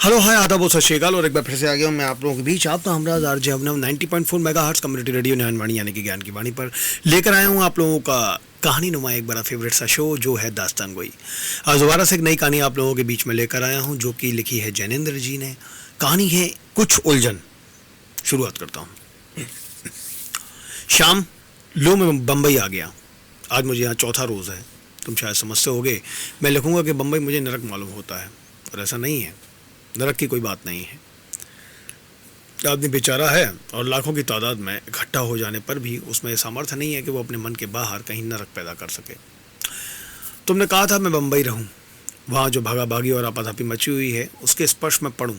Hello hi आदाब और सत श्री अकाल। और एक बार फिर से आ गया हूँ मैं आप लोगों के बीच। आपका हमराज आरजे अभिनव 90.4 मेगाहर्ट्ज़ कम्युनिटी रेडियो ज्ञान वाणी यानी कि ज्ञान की वाणी पर लेकर आया हूँ आप लोगों का कहानी नुमा एक बड़ा फेवरेट सा शो जो है दास्तान गोई। आज दोबारा से एक नई कहानी आप लोगों के बीच में लेकर आया हूँ जो कि लिखी है जैनेंद्र जी ने। कहानी है कुछ उलझन। शुरुआत करता हूँ। शाम लो मैं बम्बई आ गया। आज मुझे यहाँ चौथा रोज़ है। तुम शायद समझते होगे मैं लिखूँगा कि बम्बई मुझे नरक मालूम होता है, और ऐसा नहीं है। नरक की कोई बात नहीं है। आदमी बेचारा है और लाखों की तादाद में इकट्ठा हो जाने पर भी उसमें सामर्थ्य नहीं है कि वो अपने मन के बाहर कहीं नरक पैदा कर सके। तुमने कहा था मैं बम्बई रहूं, वहाँ जो भागा भागी और आपाधापी मची हुई है उसके स्पर्श में पड़ूं।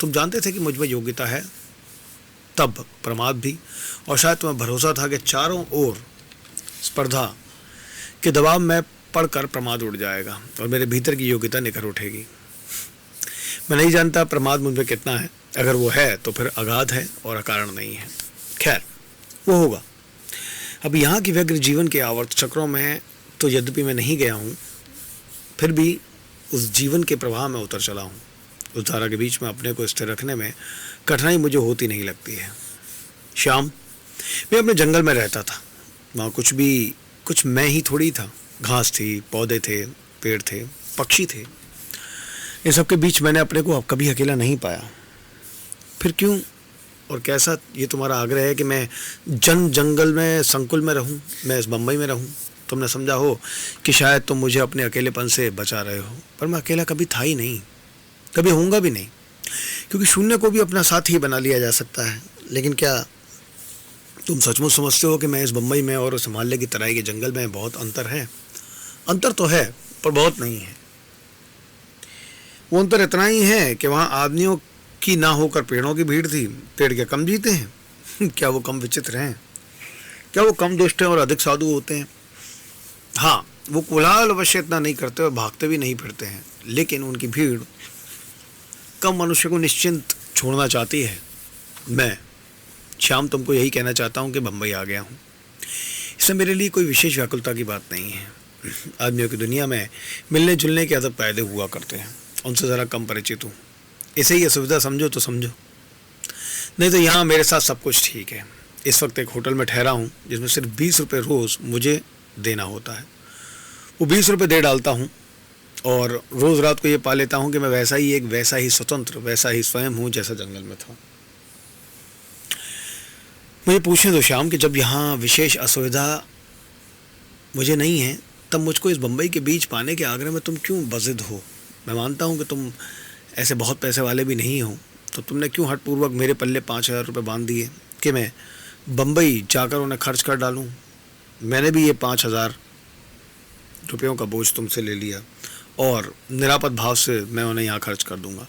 तुम जानते थे कि मुझ में योग्यता है, तब प्रमाद भी, और शायद तुम्हें भरोसा था कि चारों ओर स्पर्धा के दबाव में पड़कर प्रमाद उड़ जाएगा और मेरे भीतर की योग्यता निखर उठेगी। मैं नहीं जानता प्रमाद मुझ में कितना है। अगर वो है तो फिर अगाध है और अकारण नहीं है। खैर, वो होगा। अब यहाँ की व्यग्र जीवन के आवर्त चक्रों में तो यद्यपि मैं नहीं गया हूँ, फिर भी उस जीवन के प्रवाह में उतर चला हूँ। उस धारा के बीच में अपने को स्थिर रखने में कठिनाई मुझे होती नहीं लगती है। शाम मैं अपने जंगल में रहता था। वहाँ कुछ मैं ही थोड़ी था। घास थी, पौधे थे, पेड़ थे, पक्षी थे। इन सब के बीच मैंने अपने को कभी अकेला नहीं पाया। फिर क्यों और कैसा ये तुम्हारा आग्रह है कि मैं जंगल में संकुल में रहूं, मैं इस बम्बई में रहूं? तुमने समझा हो कि शायद तुम मुझे अपने अकेलेपन से बचा रहे हो, पर मैं अकेला कभी था ही नहीं, कभी होऊंगा भी नहीं। क्योंकि शून्य को भी अपना साथी बना लिया जा सकता है। लेकिन क्या तुम सचमुच समझते हो कि मैं इस बम्बई में और उस हिमालय की तराई के जंगल में बहुत अंतर है? अंतर तो है, पर बहुत नहीं है। वो अंतर इतना ही है कि वहाँ आदमियों की ना होकर पेड़ों की भीड़ थी। पेड़ क्या कम जीते हैं? क्या वो कम विचित्र हैं? क्या वो कम दुष्ट हैं और अधिक साधु होते हैं? हाँ, वो कोलाहल अवश्य इतना नहीं करते और भागते भी नहीं फिरते हैं, लेकिन उनकी भीड़ कम मनुष्य को निश्चिंत छोड़ना चाहती है। मैं शाम तुमको यही कहना चाहता हूँ कि बम्बई आ गया हूँ। इससे मेरे लिए कोई विशेष व्याकुलता की बात नहीं है। आदमियों की दुनिया में मिलने जुलने के अदब कायदे हुआ करते हैं, उनसे ज़रा कम परिचित हूँ। इसे ही असुविधा समझो तो समझो, नहीं तो यहाँ मेरे साथ सब कुछ ठीक है। इस वक्त एक होटल में ठहरा हूँ जिसमें सिर्फ 20 रुपये रोज़ मुझे देना होता है। वो 20 रुपये दे डालता हूँ और रोज़ रात को ये पा लेता हूँ कि मैं वैसा ही स्वतंत्र, वैसा ही स्वयं हूँ जैसा जंगल में था। मुझे पूछें तो शाम कि जब यहाँ विशेष असुविधा मुझे नहीं है, तब मुझको इस बम्बई के बीच पाने के आग्रह में तुम क्यों बज़िद हो? मैं मानता हूँ कि तुम ऐसे बहुत पैसे वाले भी नहीं हो, तो तुमने क्यों हठपूर्वक मेरे पल्ले 5,000 रुपये बांध दिए कि मैं बम्बई जाकर उन्हें खर्च कर डालूँ? मैंने भी ये 5,000 रुपयों का बोझ तुमसे ले लिया और निरापद भाव से मैं उन्हें यहाँ खर्च कर दूँगा।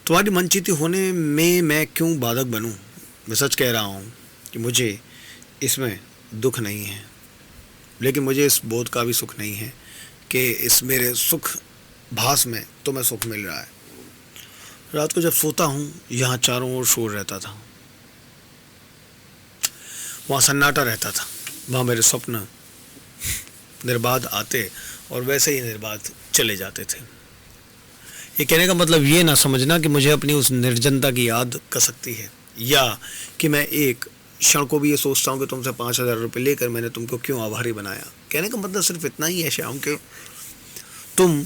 तुम्हारी मनचिती होने में मैं क्यों बाधक बनूँ? मैं सच कह रहा हूँ कि मुझे इसमें दुख नहीं है, लेकिन मुझे इस बोध का भी सुख नहीं है कि इस मेरे सुख भास में तुम्हें सुख मिल रहा है। रात को जब सोता हूँ यहाँ चारों ओर शोर रहता था, वहाँ सन्नाटा रहता था। वहाँ मेरे स्वप्न निर्बाध आते और वैसे ही निर्बाध चले जाते थे। ये कहने का मतलब ये ना समझना कि मुझे अपनी उस निर्जनता की याद कर सकती है, या कि मैं एक क्षण को भी ये सोचता हूँ कि तुमसे 5,000 रुपये लेकर मैंने तुमको क्यों आभारी बनाया। कहने का मतलब सिर्फ इतना ही है श्याम कि तुम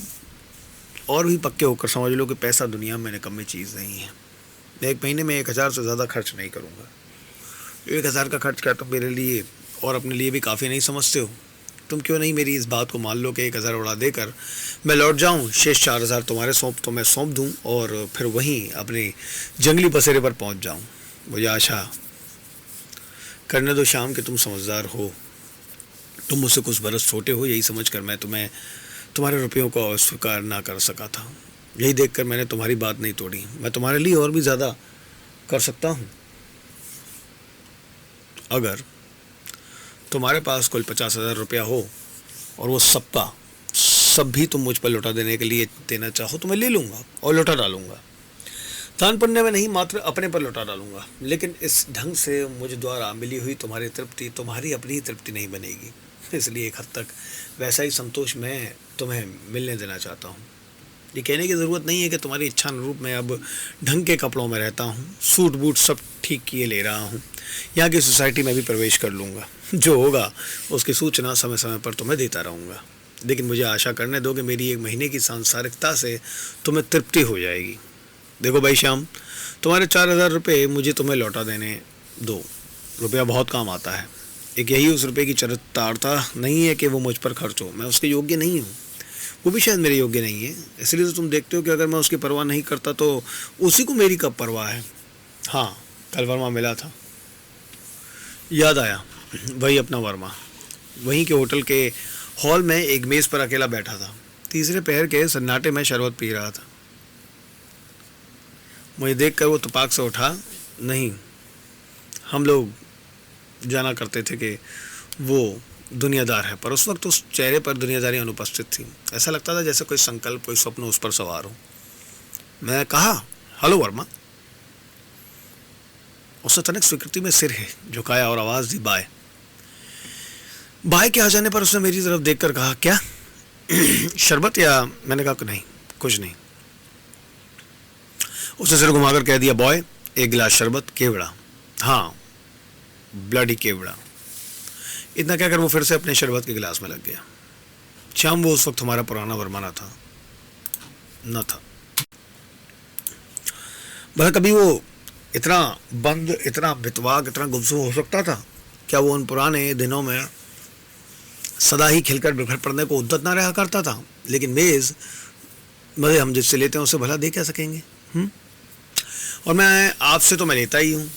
और भी पक्के होकर समझ लो कि पैसा दुनिया में निकम्मी चीज़ नहीं है। मैं एक महीने में 1,000 से ज़्यादा खर्च नहीं करूँगा। 1,000 का खर्च क्या तुम मेरे लिए और अपने लिए भी काफ़ी नहीं समझते हो? तुम क्यों नहीं मेरी इस बात को मान लो कि 1,000 उड़ा देकर मैं लौट जाऊँ, शेष 4,000 तुम्हारे तुम्हें सौंप दूँ और फिर वहीं अपने जंगली बसेरे पर पहुँच जाऊँ। मुझे आशा करने दो शाम कि तुम समझदार हो। तुम मुझसे कुछ बरस छोटे हो, यही समझ कर मैं तुम्हारे रुपयों को अस्वीकार ना कर सका था। यही देखकर मैंने तुम्हारी बात नहीं तोड़ी। मैं तुम्हारे लिए और भी ज़्यादा कर सकता हूँ। अगर तुम्हारे पास कुल 50,000 रुपया हो और वो सब भी तुम मुझ पर लौटा देने के लिए देना चाहो तो मैं ले लूँगा और लौटा डालूँगा। दान पुण्य में नहीं, मात्र अपने पर लौटा डालूँगा। लेकिन इस ढंग से मुझ द्वारा मिली हुई तुम्हारी तृप्ति तुम्हारी अपनी ही तृप्ति नहीं बनेगी। इसलिए एक हद तक वैसा ही संतोष मैं तुम्हें मिलने देना चाहता हूँ। ये कहने की ज़रूरत नहीं है कि तुम्हारी इच्छा अनुरूप मैं अब ढंग के कपड़ों में रहता हूँ, सूट बूट सब ठीक किए ले रहा हूँ, यहाँ की सोसाइटी में भी प्रवेश कर लूँगा। जो होगा उसकी सूचना समय समय पर तुम्हें देता रहूँगा, लेकिन मुझे आशा करने दो कि मेरी 1 महीने की सांसारिकता से तुम्हें तृप्ति हो जाएगी। देखो भाई श्याम, तुम्हारे 4,000 रुपये मुझे तुम्हें लौटा देने दो। रुपया बहुत काम आता है। एक यही उस रुपये की चरितार्थता नहीं है कि वो मुझ पर खर्च हो। मैं उसके योग्य नहीं हूँ, वो भी शायद मेरे योग्य नहीं है। इसलिए तो तुम देखते हो कि अगर मैं उसकी परवाह नहीं करता तो उसी को मेरी कब परवाह है। हाँ, कल वर्मा मिला था, याद आया, वही अपना वर्मा। वहीं के होटल के हॉल में एक मेज़ पर अकेला बैठा था। तीसरे पहर के सन्नाटे में शरबत पी रहा था। मुझे देखकर वो तपाक से उठा। नहीं, हम लोग जाना करते थे कि वो दुनियादार है, पर उस वक्त उस चेहरे पर दुनियादारी अनुपस्थित थी। ऐसा लगता था जैसे कोई संकल्प, कोई स्वप्न उस पर सवार हो। मैं कहा, हेलो वर्मा। उसने तनिक स्वीकृति में सिर है झुकाया और आवाज़ दी, बाय। बाय के आ जाने पर उसने मेरी तरफ देखकर कहा, क्या शरबत? या मैंने कहा नहीं, कुछ नहीं। उसने सिर घुमाकर कह दिया, बॉय, 1 गिलास शरबत, केवड़ा। हाँ, ब्लडी केवड़ा। इतना कहकर वो फिर से अपने शरबत के गिलास में लग गया। श्याम, वो उस वक्त हमारा पुराना वर्मा न था। भला कभी वो इतना बंद, इतना बितवाक, इतना गुमसुम हो सकता था? क्या वो उन पुराने दिनों में सदा ही खिलकर बिखर पड़ने को उद्यत ना रहा करता था? लेकिन मेज़ मज़े हम जिससे लेते हैं उससे भला दे क्या सकेंगे? और मैं आपसे तो मैं लेता ही हूँ,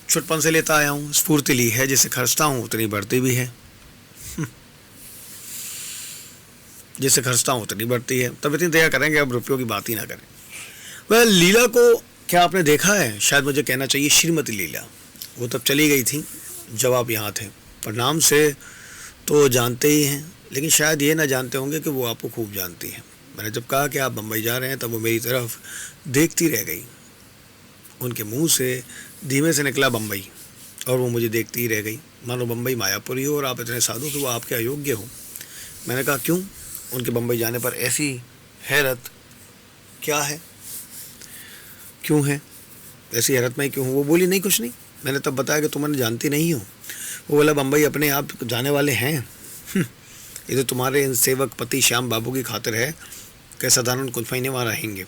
छुटपन से लेता आया हूँ। स्फूर्ति ली है, जिसे खर्चता हूँ उतनी बढ़ती भी है। जिसे खर्चता हूँ उतनी बढ़ती है। तब इतनी दया करेंगे, अब रुपयों की बात ही ना करें। वह लीला को क्या आपने देखा है? शायद मुझे कहना चाहिए श्रीमती लीला। वो तब चली गई थी जब आप यहाँ थे। पर नाम से तो जानते ही हैं, लेकिन शायद ये ना जानते होंगे कि वो आपको खूब जानती है। मैंने जब कहा कि आप बम्बई जा रहे हैं तब वो मेरी तरफ देखती रह गई। उनके मुंह से धीमे से निकला बम्बई, और वो मुझे देखती ही रह गई, मानो बम्बई मायापुरी हो और आप इतने साधु कि वो आपके अयोग्य हो। मैंने कहा, क्यों? उनके बम्बई जाने पर ऐसी हैरत क्या है? क्यों है ऐसी हैरत में? क्यों? वो बोली, नहीं कुछ नहीं। मैंने तब बताया कि तुम जानती नहीं हो। वो बोला, बम्बई अपने आप जाने वाले हैं। ये तो तुम्हारे इन सेवक पति श्याम बाबू की खातिर है कि साधारण कुछ महीने वहाँ रहेंगे।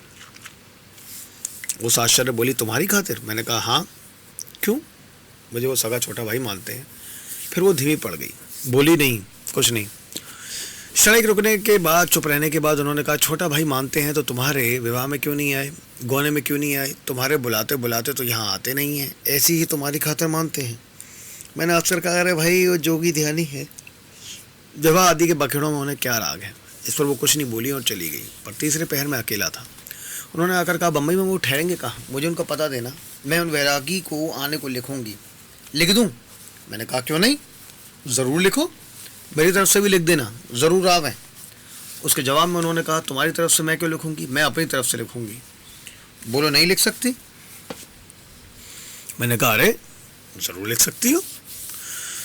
उस आश्चर्य बोली, तुम्हारी खातिर? मैंने कहा, हाँ। क्यों? मुझे वो सगा छोटा भाई मानते हैं। फिर वो धीमी पड़ गई, बोली, नहीं कुछ नहीं। क्षणिक रुकने के बाद, चुप रहने के बाद उन्होंने कहा, छोटा भाई मानते हैं तो तुम्हारे विवाह में क्यों नहीं आए, गौने में क्यों नहीं आए? तुम्हारे बुलाते बुलाते तो यहाँ आते नहीं हैं, ऐसी ही तुम्हारी खातिर मानते हैं। मैंने अक्सर कहा, अरे भाई वो जोगी ध्यानी है, विवाह आदि के बखेड़ों में उन्हें क्या राग है। इस पर वो कुछ नहीं बोली और चली गई। पर तीसरे पहर में अकेला था। उन्होंने आकर कहा, बम्बई में वो ठहरेंगे कहाँ? मुझे उनको पता देना, मैं उन वैरागी को आने को लिखूंगी। लिख दूँ? मैंने कहा, क्यों नहीं, ज़रूर लिखो, मेरी तरफ से भी लिख देना, ज़रूर आवें। उसके जवाब में उन्होंने कहा, तुम्हारी तरफ से मैं क्यों लिखूंगी, मैं अपनी तरफ से लिखूंगी। बोलो, नहीं लिख सकती? मैंने कहा, अरे ज़रूर लिख सकती हो।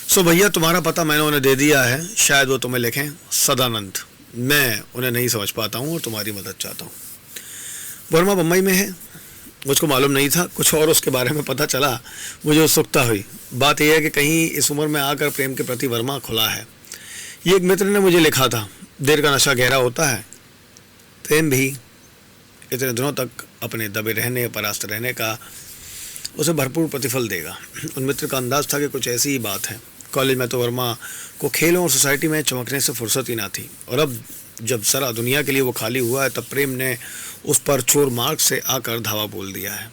सो भैया, तुम्हारा पता मैंने उन्हें दे दिया है, शायद वो तुम्हें लिखें। सदानंद। मैं उन्हें नहीं समझ पाता हूँ और तुम्हारी मदद चाहता हूँ। वर्मा बम्बई में है, मुझको मालूम नहीं था। कुछ और उसके बारे में पता चला, मुझे उत्सुकता हुई। बात यह है कि कहीं इस उम्र में आकर प्रेम के प्रति वर्मा खुला है। ये एक मित्र ने मुझे लिखा था, देर का नशा गहरा होता है, प्रेम भी इतने दिनों तक अपने दबे रहने, परास्त रहने का उसे भरपूर प्रतिफल देगा। उन मित्र का अंदाज था कि कुछ ऐसी ही बात है। कॉलेज में तो वर्मा को खेलों और सोसाइटी में चमकने से फुर्सत ही ना थी, और अब जब सारा दुनिया के लिए वो खाली हुआ है, तब प्रेम ने उस पर चोर मार्ग से आकर धावा बोल दिया है।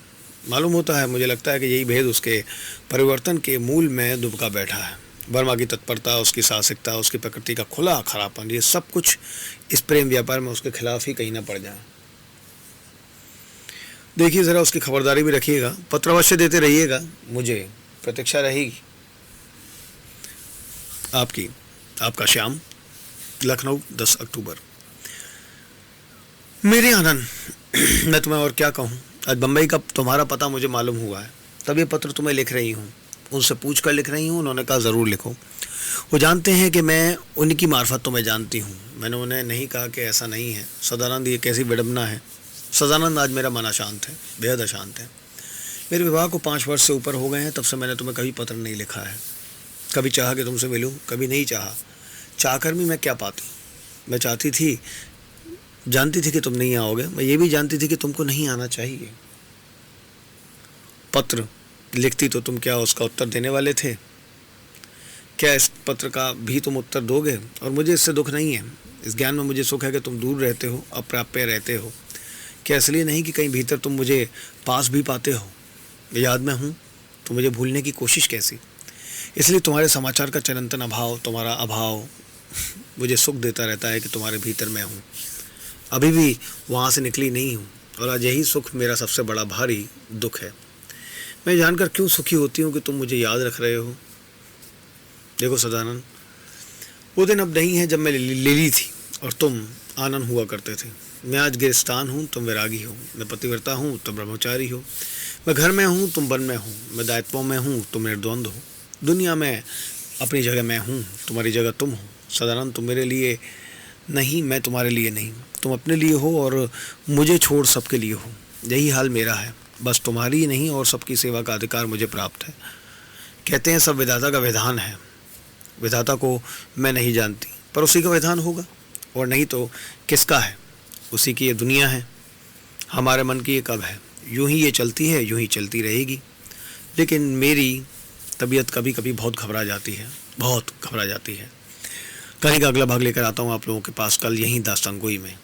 मालूम होता है, मुझे लगता है कि यही भेद उसके परिवर्तन के मूल में दुबका बैठा है। वर्मा की तत्परता, उसकी साहसिकता, उसकी प्रकृति का खुला खरापन, ये सब कुछ इस प्रेम व्यापार में उसके खिलाफ ही कहीं ना पड़ जाए। देखिए ज़रा, उसकी खबरदारी भी रखिएगा, पत्र अवश्य देते रहिएगा, मुझे प्रतीक्षा रहेगी। आपका श्याम, लखनऊ, 10 अक्टूबर। मेरे आनंद, मैं तुम्हें और क्या कहूँ। आज बम्बई का तुम्हारा पता मुझे मालूम हुआ है, तब ये पत्र तुम्हें लिख रही हूँ। उनसे पूछ कर लिख रही हूँ। उन्होंने कहा, ज़रूर लिखो। वो जानते हैं कि मैं उनकी मार्फत तो मैं जानती हूँ। मैंने उन्हें नहीं कहा कि ऐसा नहीं है। सदानंद, ये कैसी विडंबना है। सदानंद, आज मेरा मन अशांत है, बेहद अशांत है। मेरे विवाह को 5 वर्ष से ऊपर हो गए हैं, तब से मैंने तुम्हें कभी पत्र नहीं लिखा है। कभी चाहा कि तुमसे मिलूं, कभी नहीं चाहा। चाहकर भी मैं क्या पाती। मैं चाहती थी, जानती थी कि तुम नहीं आओगे। मैं ये भी जानती थी कि तुमको नहीं आना चाहिए। पत्र लिखती तो तुम क्या उसका उत्तर देने वाले थे? क्या इस पत्र का भी तुम उत्तर दोगे? और मुझे इससे दुख नहीं है। इस ज्ञान में मुझे सुख है कि तुम दूर रहते हो, अप्राप्य रहते हो। क्या इसलिए नहीं कि कहीं भीतर तुम मुझे पास भी पाते हो, याद में हूँ तो मुझे भूलने की कोशिश कैसी? इसलिए तुम्हारे समाचार का चिरंतन अभाव, तुम्हारा अभाव मुझे सुख देता रहता है कि तुम्हारे भीतर मैं हूँ, अभी भी वहाँ से निकली नहीं हूँ। और आज यही सुख मेरा सबसे बड़ा भारी दुख है। मैं जानकर क्यों सुखी होती हूँ कि तुम मुझे याद रख रहे हो। देखो सदानंद, वो दिन अब नहीं है जब मैं लीली थी और तुम आनंद हुआ करते थे। मैं आज गिरस्तान हूँ, तुम वैरागी हो। मैं पतिव्रता हूँ, तुम ब्रह्मचारी हो। मैं घर में हूँ, तुम वन में हो। मैं दायित्वों में हूँ, तुम निर्द्वंद हो। दुनिया में अपनी जगह मैं हूँ, तुम्हारी जगह तुम हो। सदानंद, तुम मेरे लिए नहीं, मैं तुम्हारे लिए नहीं। तुम अपने लिए हो और मुझे छोड़ सबके लिए हो। यही हाल मेरा है। बस तुम्हारी ही नहीं और सबकी सेवा का अधिकार मुझे प्राप्त है। कहते हैं सब विधाता का विधान है। विधाता को मैं नहीं जानती, पर उसी का विधान होगा, और नहीं तो किसका है? उसी की ये दुनिया है, हमारे मन की ये कब है। यूं ही ये चलती है, यूं ही चलती रहेगी। लेकिन मेरी तबीयत कभी कभी बहुत घबरा जाती है, बहुत घबरा जाती है। कहानी का अगला भाग लेकर आता हूँ आप लोगों के पास कल, यहीं दास्तान गोई में।